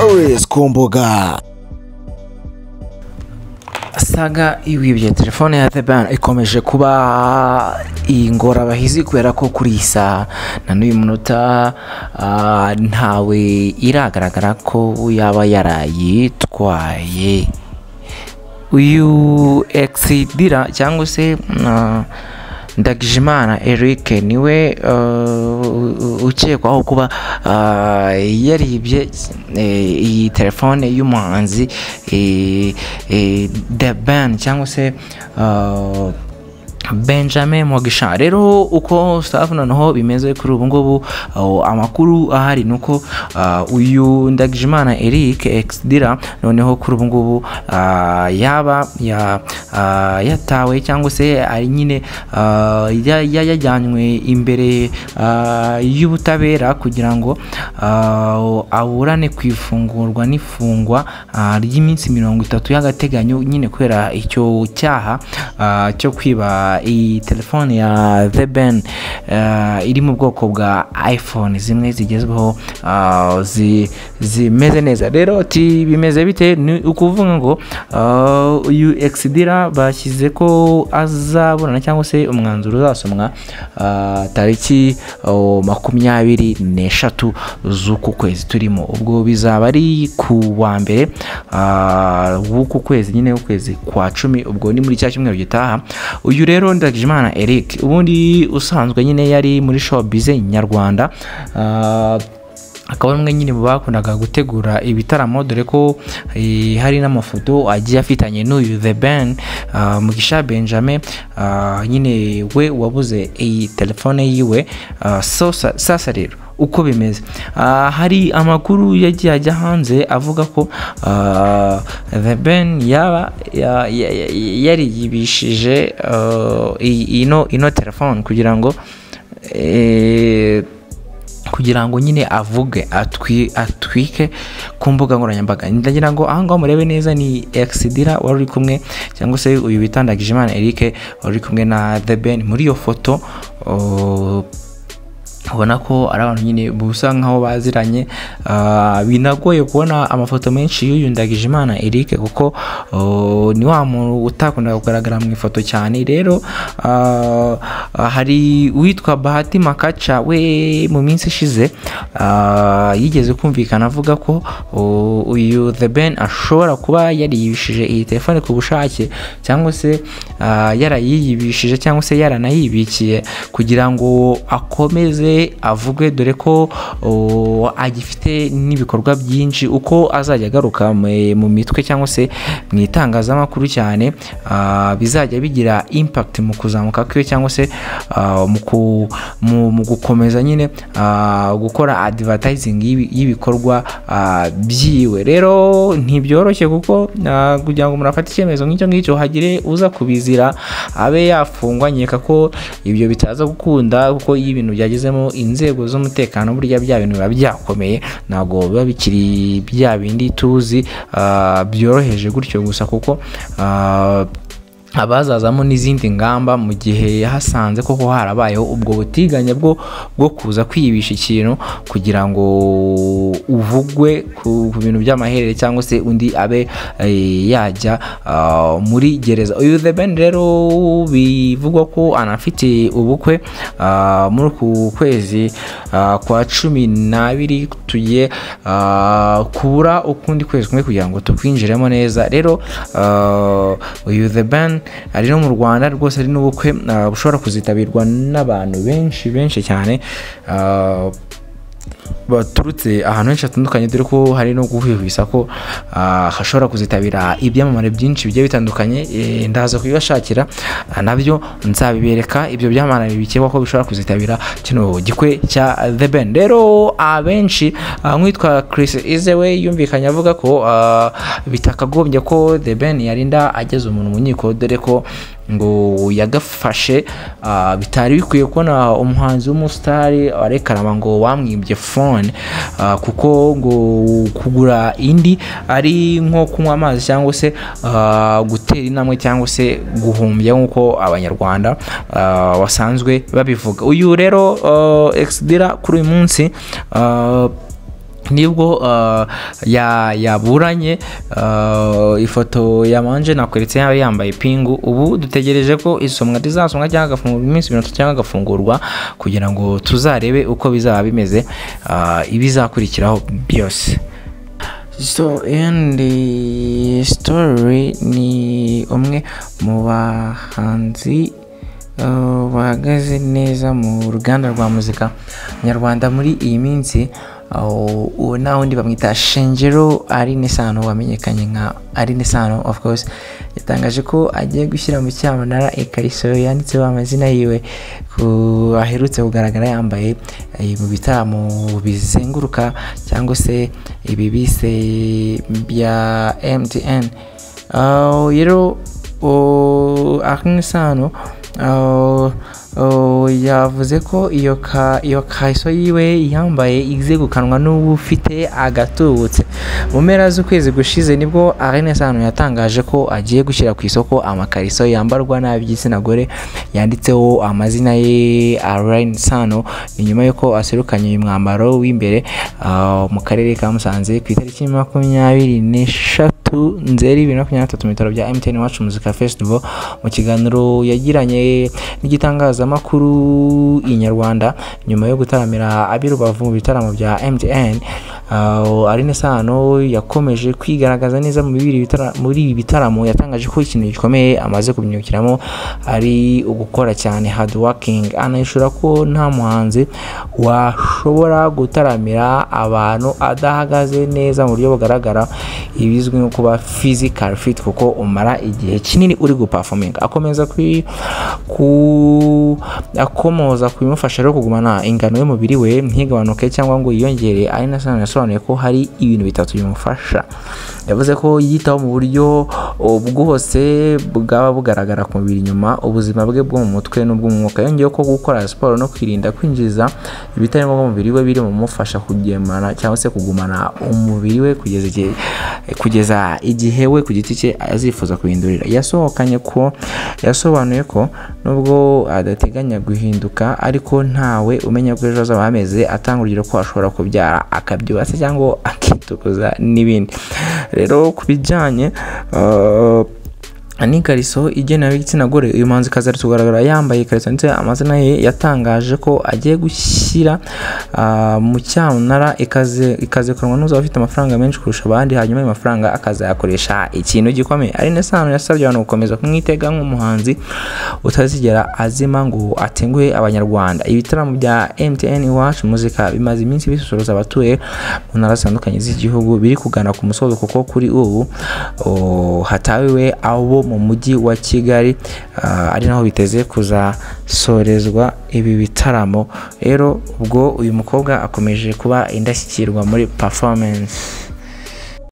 always ku mbuga. Saga Uwibye telefone ya The Ben ikomeje kuba ingorabahizi kubera ko kuri isa na n'uyu munota ntawe iragaragara ko yaba yarayitwaye. Uyu Exidira cyangwa se Ndagijimana Eric niwe ukekwaho kuba yaribye iyi telefone y'umuhanzi The Ben cyangwa se Benjamin Mogisha. Rero uko staff noneho bimeze kuri ubu ngubu amakuru ahari nuko uyu Ndagijimana Eric Exidira noneho kuri ubu ngubu yaba yatawe cyangwa se ari nyine yajyanywe imbere y'ubutabera kugira ngo aburane kwifungurwa n'ifungwa ry'iminsi 30 y'agateganyo nyine kwera icyo cyaha cyo kwiba iyi telefone ya The Ben iri mu bwoko bwa iPhone zimwe zigezweho zimeze neza. Rero bimeze bite? Ni ukuvuga ngo uyu Exidira bashyize ko azaburana cyangwa se umwanzuro uzasomwa tariki 23 z'uku kwezi turimo. Ubwo bizaba ari ku wa mbere w'uku kwezi nyine ukwezi kwa 10, ubwo ni muri cya cyumweru gitaha. Uyu rero Ndagijimana Eric ubundi usanzwe nyine yari muri showbiz nyarwanda, akaba umwe nyine bakundaga gutegura ibitaramo, dore ko hari n'amafoto agiye afitanye n'uyu The Ben Mugisha Benjamin nyine we wabuze iyi telefone yiwe. Sasa rero uko bimeze, hari amakuru yagiye ajya hanze avuga ko The Ben yaba yariyibishije ino telefone kugira ngo nyine avuge atwike ku mbuga nkoranyambaga. Ndagira ngo aha ngaho murebe neza ni Exidira wari uri kumwe cyangwa se uyu Ndagijimana Eric wari uri kumwe na The Ben muri iyo foto. ubona ko ari abantu nyine busa nkaho baziranye. Binagoye kubona amafoto menshi y'uyu Ndagijimana Eric kuko ni wa muntu utakunda kugaragara mu ifoto cyane. Rero hari witwa Bahati Makacha we mu minsi ishize yigeze kumvikana avuga ko uyu The Ben ashobora kuba yariyibishije iyi telefone ku bushake cyangwa se yarayiyibishije cyangwa se yaranayibikiye kugira ngo akomeze avuge, dore ko agifite n'ibikorwa byinshi uko azajya agaruka mu mitwe cyangwa se mu itangazamakuru cyane, bizajya bigira impact mu kuzamuka kwe cyangwa se mu gukomeza nyine gukora advertising y'ibikorwa byiwe. Rero ntibyoroshye kuko kugira ngo murafate icyemezo nk'icyo ngicyo hagire uza kubizira abe yafungwa. Nyeka ko ibyo bitaza gukunda kuko iyo ibintu byagezemo inzego z'umutekano burya bya bintu biba byakomeye, ntago biba bikiri bya bindi tuzi byoroheje gutyo gusa, kuko abazazamo n'izindi ngamba mu gihe hasanze koko harabayeho ubwo butiganya bwo kuza kwiyibisha ikintu kugira ngo uvugwe ku bintu by'amaherere cyangwa se undi abe yajya muri gereza. Uyu The Ben rero bivugwa ko anafite ubukwe muri ku kwezi kwa 12 tugiye kubura ukundi kwezi kumwe kugira ngo tukwinjiremo neza. Rero uyu The Ben ari no mu Rwanda rwose, ari n'ubukwe bushobora kuzitabirwa n'abantu benshi cyane baturutse ahantu henshi hatandukanye, dore ko hari no guhwihwisa ko hashobora kuzitabira ibyamamare byinshi bigiye bitandukanye. Ndaza kubibashakira nabyo nzabibereka ibyo byamamare bikekwa ko bishobora kuzitabira kino gikwe cya The Ben. Rero abenshi mwitwa Chris Izewe yumvikanye avuga ko bitakagombye ko The Ben yarinda ageze umuntu mu nkiko, dore ko ngo yagafashe bitari bikwiye kubona umuhanzi w'umusitari arekarama ngo wamwibye phone, kuko ngo kugura indi ari nko kunywa amazi cyangwa se gutera inamwe cyangwa se guhumbya nk'uko abanyarwanda basanzwe babivuga. Uyu rero Exidira kuri uyu munsi nibwo yaburanye ifoto yamanje nakweretse yambaye pingu. ubu dutegereje ko isomwa rizasomwa cyangwa agafungurwa iminsi 2 cyangwa agafungurwa kugira ngo tuzarebe uko bizaba bimeze ibizakurikiraho byose. So in the story ni umwe mu bahanzi bahagaze neza mu ruganda rwa muzika nyarwanda muri iyi minsi. uwo naho ndi bamwita Shengero Aline Sano, wamenyekanye nka Aline Sano. Of course yatangaje ko agiye gushyira mu cyamunara ikariso yanditseho amazina yiwe aherutse kugaragara yambaye mu bitaramo bizenguruka cyangwa se ibi bise bya MTN. Rero Aline Sano yavuze ko iyo kariso yiwe yambaye izegukanwa n'ufite agatubutse. Mu mpera z'ukwezi gushize nibwo Aline Sano yatangaje ko agiye gushyira ku isoko amakariso yambarwa n'ab'igitsina gore yanditseho amazina ye Aline Sano. ni nyuma yuko aserukanye uyu mwambaro w'imbere mu karere ka Musanze ku itariki 24 Nzeri 2023 mu bitaro bya MTN Iwacu Muzika Festival. mu kiganiro yagiranye n'igitangazamakuru Inyarwanda nyuma yo gutaramira abirubavu mu bitaramo bya MTN, Aline Sano yakomeje kwigaragaza neza muri ibi bitaramo. yatangaje ko ikintu gikomeye amaze kubinyukiramo ari ugukora cyane, hard working. anayishura ko nta muhanzi washobora gutaramira abantu adahagaze neza mu buryo bugaragara, ibizwi nko kuba physical fit, kuko umara igihe kinini uri guperforming. akomeza akomoza kubimufasha rero kugumana ingano y'umubiri we ntigabanuke cyangwa ngo yiyongere. Aline Sano yasobanuye ko hari ibintu bitatu bimufasha. yavuze ko yitaho mu buryo bwose bwaba bugaragara ku mubiri, nyuma ubuzima bwe bwo mu mutwe n'ubw'umwuka. yongeyeho ko gukora siporo no kwirinda kwinjiza ibitari ngombwa mu mubiri we biri mu mufasha kugemana cyangwa se kugumana umubiri we kugeza igihe we ku giti cye azifuza kuhindurira. yasobanuye ko nubwo adateganya guhinduka ariko ntawe umenya ko ejo azaba ameze, atanga urugero ko ashobora kubyara akabyibuha cyangwa akitukuza n'ibindi. rero kubijyanye n'ikariso igenewe igitsina gore, uyu muhanzi ari kugaragara yambaye ikariso ndetse amazina ye yatangaje ko agiye gushyira mu cyamunara ikazekanwa n'uzaba afite amafaranga menshi kurusha abandi, hanyuma ayo mafaranga akazayakoresha ikintu gikomeye. Aline Sano yasabye abantu gukomeza kumwitega nk'umuhanzi utazigera azima ngo atenguhe abanyarwanda. ibitaramo bya MTN Iwacu Muzika bimaze iminsi bisusurutsa abatuye mu ntara zitandukanye z'igihugu, biri kugana ku musozo kuko kuri ubu hatawiwe abo mu mujyi wa Kigali, ari naho biteze kuzasorezwa ibi bitaramo. rero ubwo uyu mukobwa akomeje kuba indashyikirwa muri performance.